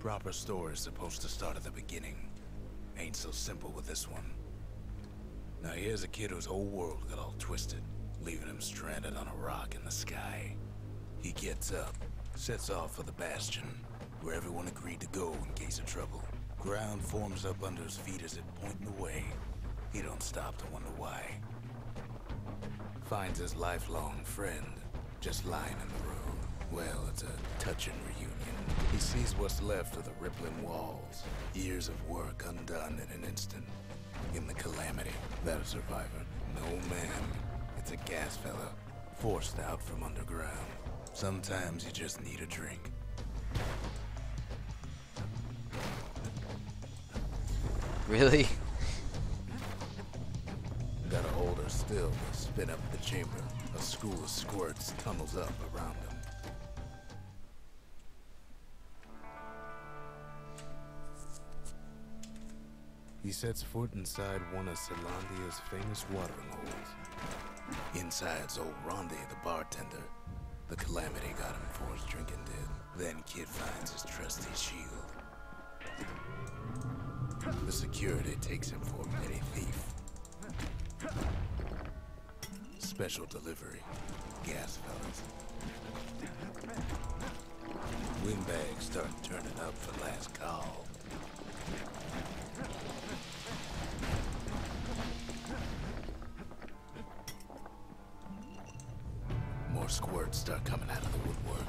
Proper story's supposed to start at the beginning. Ain't so simple with this one. Now here's a kid whose whole world got all twisted, leaving him stranded on a rock in the sky. He gets up, sets off for the Bastion, where everyone agreed to go in case of trouble. Ground forms up under his feet as it pointing the way. He don't stop to wonder why. Finds his lifelong friend, just lying in the road. Well, it's a touching reunion. He sees what's left of the rippling walls. Years of work undone in an instant. In the calamity, that a survivor. No man, it's a gas fella, forced out from underground. Sometimes you just need a drink. Really? Gotta hold her still to spin up the chamber. A school of squirts tunnels up around him. He sets foot inside one of Celandia's famous watering holes. Inside's old Rondi, the bartender. The calamity got him for his drinking did. Then Kid finds his trusty shield. The security takes him for a petty thief. Special delivery. Gas fellas. Windbags start turning up for last call. More squirts start coming out of the woodwork.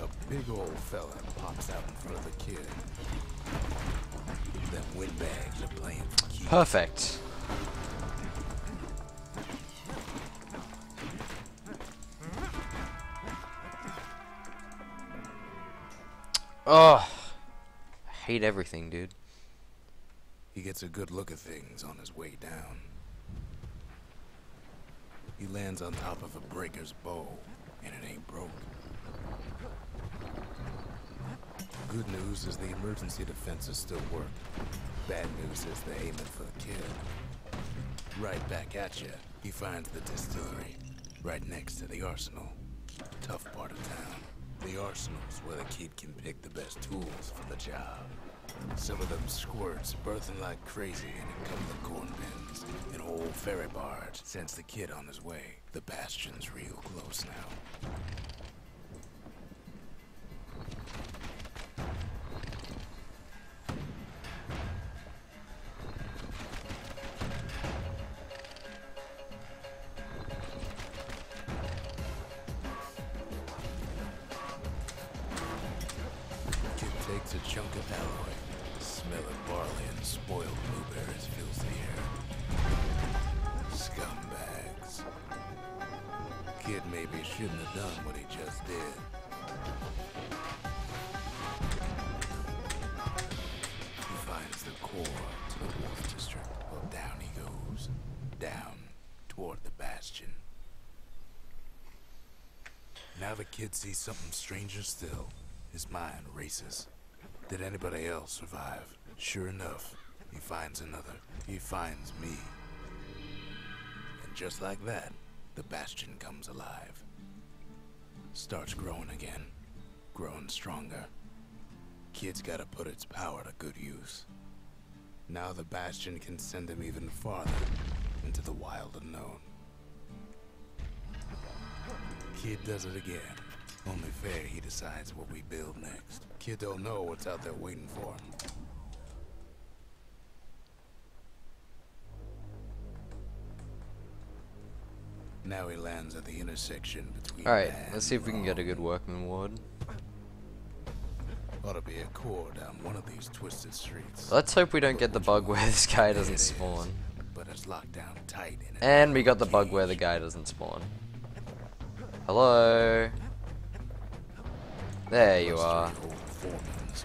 A big old fella pops out in front of the kid. Them windbags are playing for keeps. Perfect. Oh, I hate everything, dude. He gets a good look at things on his way down. He lands on top of a breaker's bow, and it ain't broke. Good news is the emergency defenses still work. Bad news is they're aiming for the kid. Right back at you, he finds the distillery, right next to the arsenal. Tough part of town. The arsenal's where the kid can pick the best tools for the job. Some of them squirts birthing like crazy, and in come the corn bins. An old ferry barge sends the kid on his way. The Bastion's real close now. Takes a chunk of alloy. The smell of barley and spoiled blueberries fills the air. Scumbags. Kid maybe shouldn't have done what he just did. He finds the core to the Wharf District. Well, down he goes. Down toward the Bastion. Now the kid sees something stranger still. His mind races. Did anybody else survive? Sure enough, he finds another. He finds me. And just like that, the Bastion comes alive. Starts growing again. Growing stronger. Kid's gotta put its power to good use. Now the Bastion can send him even farther into the wild unknown. Kid does it again. Only fair he decides what we build next. Kid don't know what's out there waiting for him. Now he lands at the intersection between. Alright, let's see if we can get a good workman ward. Ought to be a core down one of these twisted streets. Let's hope we don't get the bug where this guy doesn't spawn. But it's locked down tight in And we got the bug where the guy doesn't spawn. Hello? There you are.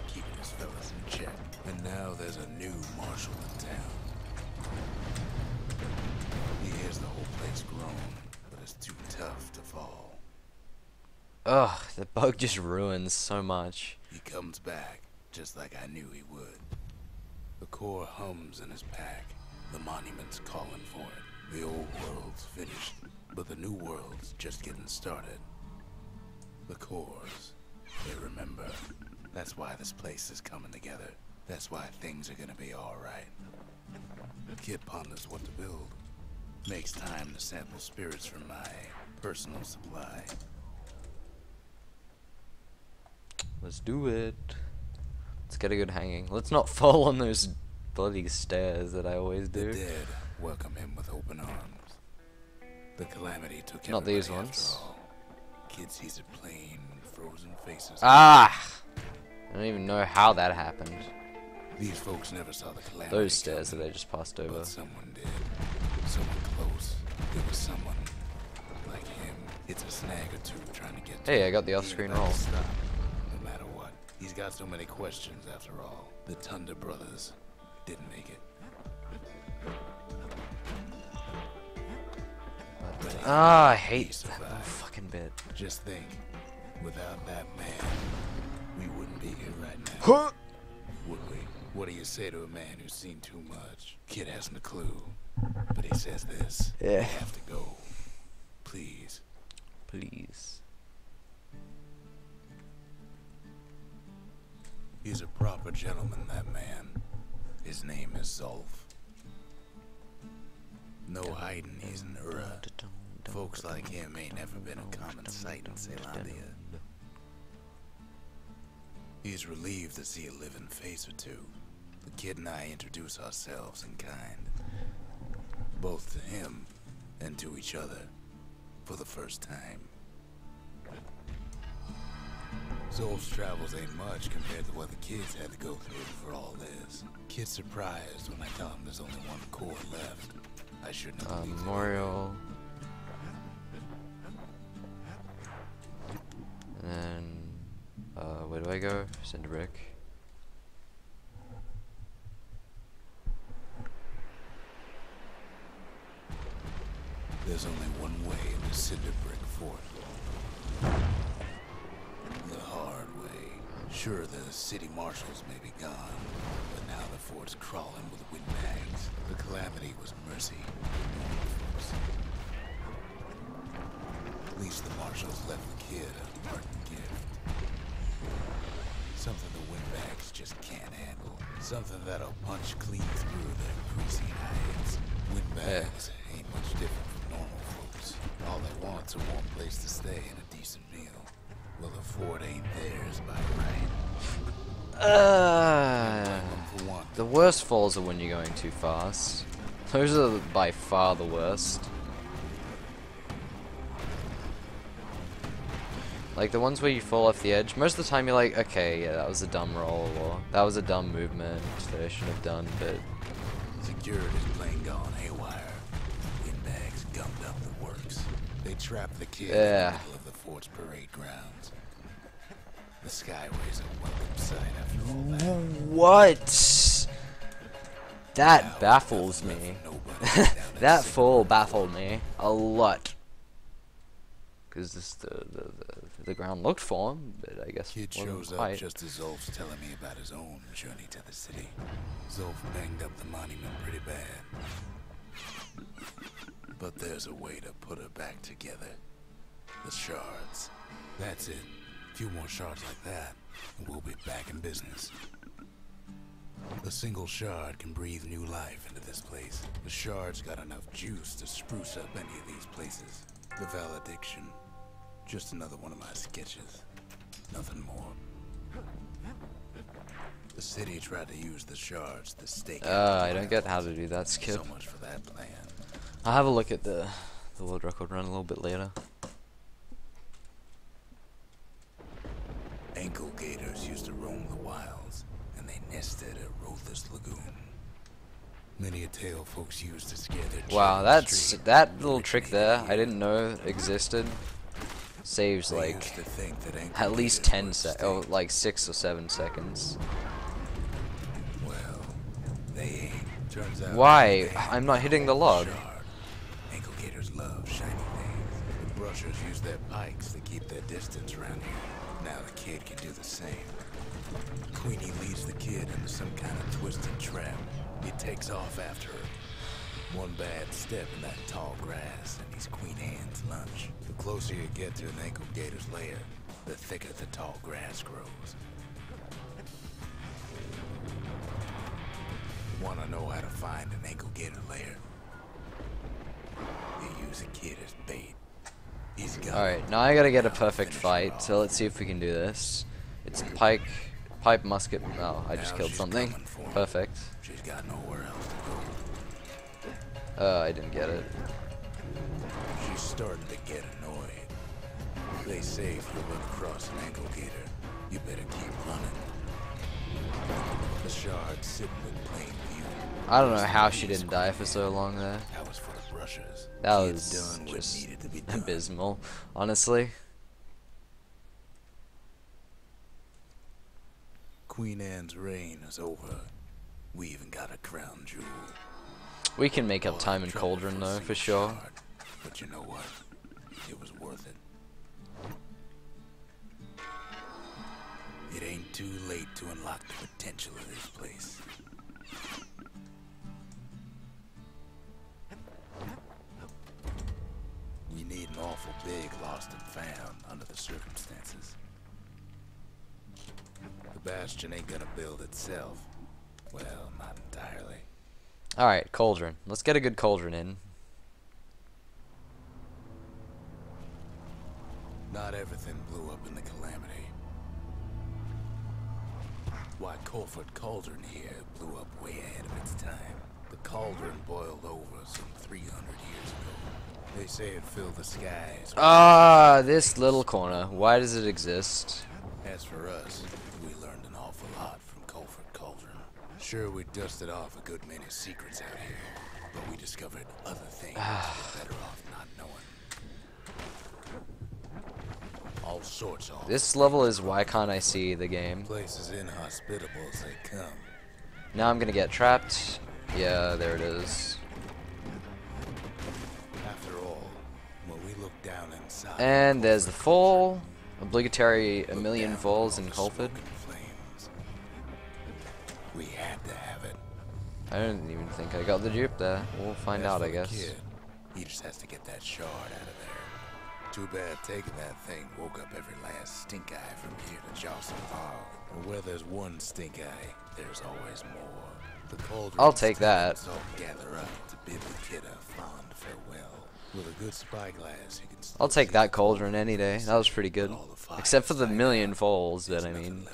Keeping his fellas in check. And now there's a new marshal in town. He hears the whole place groan, but it's too tough to fall. Ugh, the bug just ruins so much. He comes back, just like I knew he would. The core hums in his pack. The monument's calling for it. The old world's finished, but the new world's just getting started. The core's They remember. That's why this place is coming together. That's why things are gonna be alright. Kid ponders what to build. Makes time to sample spirits from my personal supply. Let's do it. Let's get a good hanging. Let's not fall on those bloody stairs that I always do. The dead welcome him with open arms. The calamity took Not these everybody ones. after all. Kid sees it plain, frozen faces. Ah! I don't even know how that happened. These folks never saw the calamity. Those stairs that coming, I just passed over. but someone did. Someone close. It was someone like him. It's a snag or two trying to get to Hey, him. I got the He off-screen ain't about roll. to stop, no matter what. He's got so many questions after all. The Thunder brothers didn't make it. Ah, I hate He that survived. little fucking bit. Just think, without that man, we wouldn't be here right now. Huh? Would we? What do you say to a man who's seen too much? Kid hasn't a clue, but he says this. Yeah. We have to go. Please. Please. He's a proper gentleman, that man. His name is Zolf. No hiding he's an Ura. Folks like him ain't never been a common sight in Zealandia. He's relieved to see a living face or two. The kid and I introduce ourselves in kind. Both to him and to each other. For the first time. Zolf's travels ain't much compared to what the kids had to go through for all this. Kid's surprised when I tell him there's only one core left. I shouldn't have believed it. Memorial. And then, where do I go? Cinder brick. There's only one way in the cinder brick fort. The hard way. Sure, the city marshals may be gone, but now the fort's crawling with windbags. The calamity was mercy. Normal folks. At least the marshals left the kid a parting gift. Something the windbags just can't handle. Something that'll punch clean through their greasy hides. Windbags ain't much different from normal folks. All they want's a warm place to stay and a decent meal. Well, the fort ain't theirs by right. For one. The worst falls are when you're going too fast. Those are by far the worst. Like the ones where you fall off the edge, most of the time you're like, okay, yeah, that was a dumb roll, or that was a dumb movement that I shouldn't have done, but... Security's plane gone haywire. Windbags gummed up the works. They trapped the kid in the middle of the fort's parade grounds. The Skyway's a welcome sight after all that. What? That Now, baffles nothing me. left for nobody down at That Cinder fall Brick baffled Fort. me a lot. Because the ground looked for him, but I guess Kid wasn't shows up quite. just as Zolf's telling me about his own journey to the city. Zolf banged up the monument pretty bad. But there's a way to put her back together. The shards. That's it. A few more shards like that, and we'll be back in business. A single shard can breathe new life into this place. The shard's got enough juice to spruce up any of these places. The valediction. Just another one of my sketches. Nothing more. The city tried to use the shards to stake out the I don't get how to grounds. do that skip. So much for that plan. I'll have a look at the world record run a little bit later. Ankle gators used to roam the wilds, and they nested at Rothus Lagoon. Many a tale folks used to scare their Wow, children that's straight that little trick originated there. here. I didn't know existed. Saves They like used to think that ankle at least gators 10 were sec, extinct. oh, like 6 or 7 seconds. Well, they ain't. Turns out Why? they I'm not hitting the log. shard. Ankle gators love shiny things. The brushers use their pikes to keep their distance around here. Now the kid can do the same. Queenie leads the kid into some kind of twisted trap. He takes off after her. One bad step in that tall grass and he's Queen Anne's lunch. The closer you get to an ankle gator's lair, the thicker the tall grass grows. Want to know how to find an ankle gator lair? You use a kid as bait. Alright, now I gotta get a perfect fight, so let's see if we can do this. It's pipe musket. Oh, I just killed something. Perfect. She's got nowhere else to go. I didn't get it. She's starting to get annoyed. They say if you look across an ankle gator, you better keep running. The shard's sitting in plain view. I don't know how she didn't die for so long there. That was for the brushers. That was just abysmal, honestly. Queen Anne's reign is over. We even got a crown jewel. We can make up time in Cauldron though, for sure. But you know what? It was worth it. It ain't too late to unlock the potential of this place. We need an awful big lost and found under the circumstances. The Bastion ain't gonna build itself. Well, not entirely. Alright, Cauldron. Let's get a good Cauldron in. Not everything blew up in the calamity. Why, Colford Cauldron here blew up way ahead of its time. The cauldron boiled over some 300 years ago. They say it filled the skies. Ah, this little corner. Why does it exist? As for us, we learned an awful lot from Colford Cauldron. Sure, we dusted off a good many secrets out here, but we discovered other things we're better off not knowing. All sorts of. This level is why can't I see the game? Places inhospitable as they come. Now I'm gonna get trapped. Yeah, there it is. After all, when we look down inside. And there's the fall. Obligatory a million falls in Colford. We had to have it. I don't even think I got the dupe there. We'll find out, I guess. Kid, he just has to get that shard out of there. Too bad taking that thing woke up every last stink eye from here to Jocelyn Hall. And where there's one stink eye, there's always more. The cauldron. I'll take that. All gather up to bid the kid a fond farewell. With a good spyglass, you can. I'll take that Cauldron any day. That was pretty good. Except for the million falls, but I mean,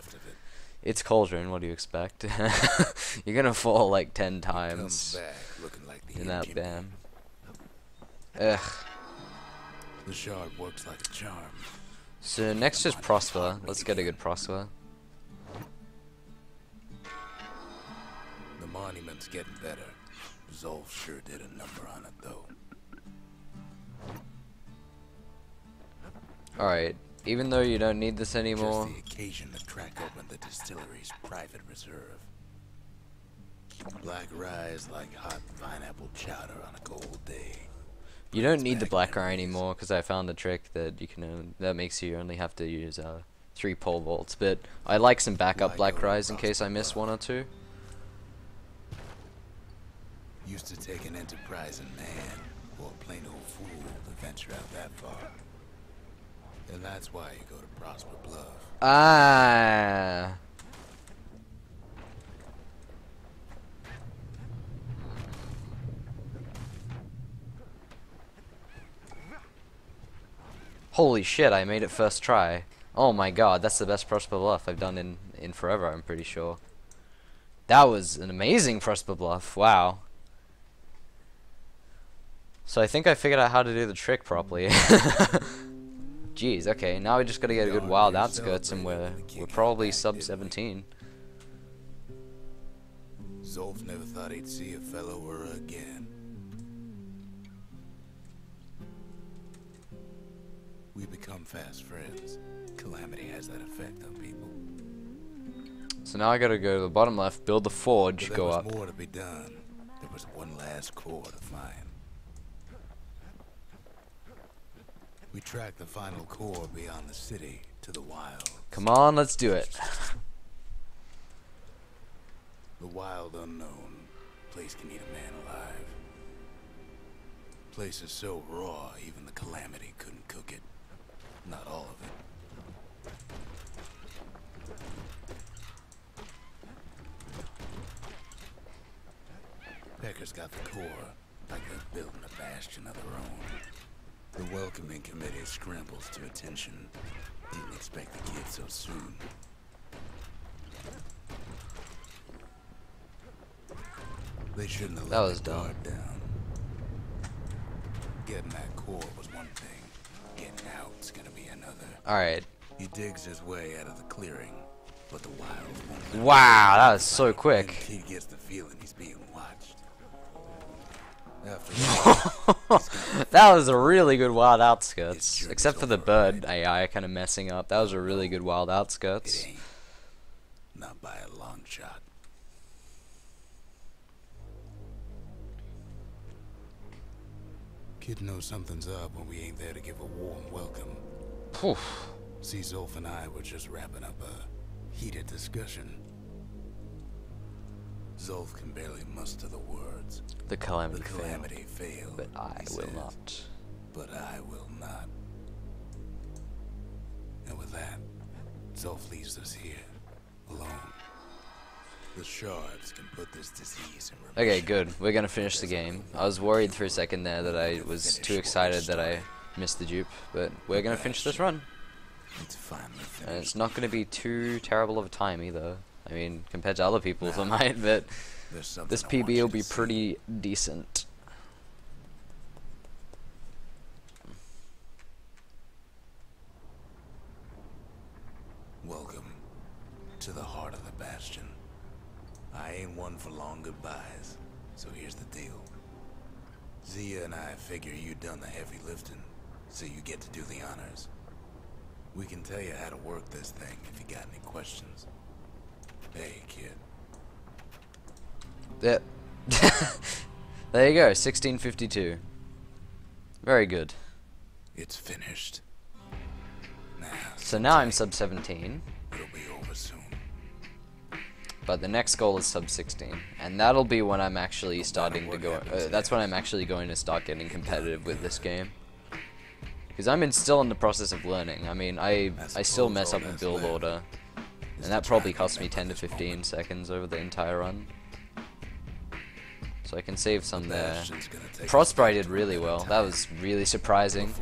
it's Cauldron. What do you expect? You're gonna fall like 10 times in that bam. Ugh. The shard works like a charm. So next is Prosper. Let's get a good Prosper. The monument's getting better. Zolf sure did a number on it, though. Alright, even though you don't need this anymore. Just the occasion to crack open the distillery's private reserve. Black rye is like hot pineapple chowder on a cold day. You don't need the black rye anymore because I found a trick that you can that makes you only have to use 3 pole vaults. But I like some backup black ryes in case I miss 1 or 2. Used to take an enterprising man or a plain old fool to venture out that far. And that's why you go to Prosper Bluff. Ah. Holy shit, I made it first try. Oh my god, that's the best Prosper Bluff I've done in forever, I'm pretty sure. That was an amazing Prosper Bluff, wow. So I think I figured out how to do the trick properly. Jeez, okay, now we just gotta get a good wild outskirts and we're probably sub 17. Zolf never thought he'd see a fellow or again. We become fast friends. Calamity has that effect on people. So now I gotta go to the bottom left, build the forge, But go there up. was more to be done. There was one last core to find. We tracked the final core beyond the city to the wild. Come on, let's do it. The wild unknown. Place can eat a man alive. Place is so raw, even the Calamity couldn't cook it. Not all of it. Pecker's got the core, like they're building a bastion of their own. The welcoming committee scrambles to attention. Didn't expect the kid so soon. They shouldn't have let the guard down. Getting that core was one thing. Getting out's gonna be another. Alright. He digs his way out of the clearing, but the wilds won't. Wow, that was so quick. He gets the feeling he's being watched. After that was a really good wild outskirts. Except for the bird AI kind of messing up. That was a really good wild outskirts. It ain't. Not by a long shot. Kid knows something's up when we ain't there to give a warm welcome. Poof. See, Zolf and I were just wrapping up a heated discussion. Zolf can barely muster the words. The Calamity failed, but I will not. But I will not. And with that, Zolf leaves us here, alone. The shards can put this disease in remission. Okay, good. We're gonna finish the game. I was worried for a second there that I was too excited that I missed the dupe, but we're gonna finish this run. It's finally finished. And it's not gonna be too terrible of a time either. I mean, compared to other people's, I might, but this PB will be pretty decent. Welcome to the heart of the Bastion. I ain't one for long goodbyes, so here's the deal. Zia and I figure you done the heavy lifting, so you get to do the honors. We can tell you how to work this thing if you got any questions. Hey, kid. Yep. There you go, 1652. Very good. It's finished. Now, so now I'm sub 17. It'll be over soon. But the next goal is sub 16, and that'll be when I'm actually starting to go. That's when I'm actually going to start getting competitive with this game. Because I'm still in the process of learning. I mean, I still mess up a build order, and that probably cost me 10 to 15 seconds over the entire run. So I can save some there. Prosper I did really well. That was really surprising.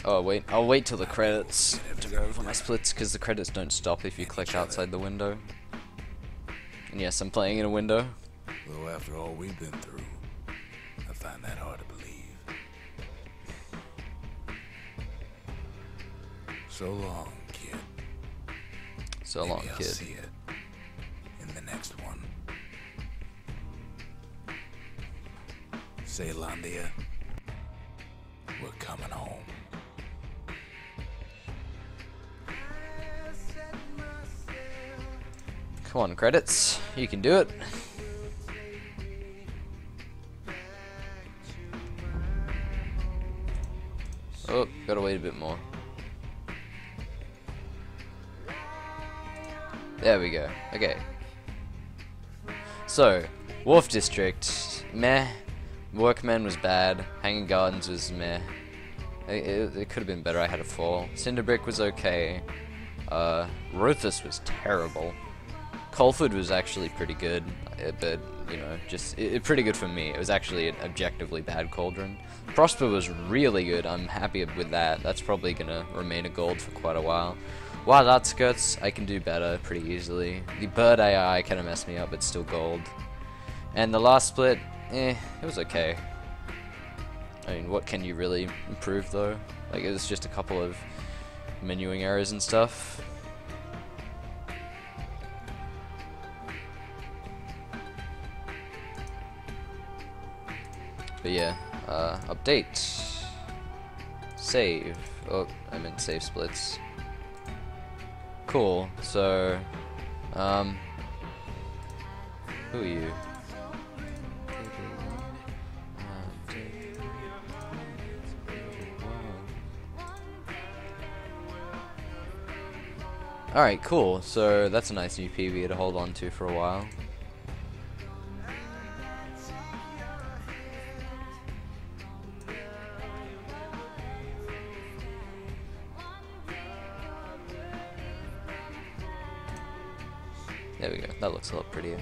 Oh wait, I'll wait till the credits to go over my splits, because the credits don't stop if you click outside the window. And yes, I'm playing in a window. Though after all we've been through, I find that hard to believe. So long, kid. So long, Maybe I'll kid. See it in the next one. Saylandia, we're coming home. Come on, credits. You can do it. Oh, gotta wait a bit more. There we go. Okay. So, Wharf District, meh. Workmen was bad. Hanging Gardens was meh. It could have been better. I had a 4. Cinderbrick was okay. Rothus was terrible. Colford was actually pretty good, but, you know, just pretty good for me. It was actually an objectively bad Cauldron. Prosper was really good. I'm happy with that. That's probably gonna remain a gold for quite a while. Wild Outskirts, I can do better pretty easily. The Bird AI kind of messed me up, but still gold. And the last split, it was okay. I mean, what can you really improve though? Like, it was just a couple of menuing errors and stuff. But yeah, update. Save. Oh, I meant save splits. Cool, so, who are you? Alright, cool, so that's a nice new PB to hold on to for a while. There we go. That looks a lot prettier.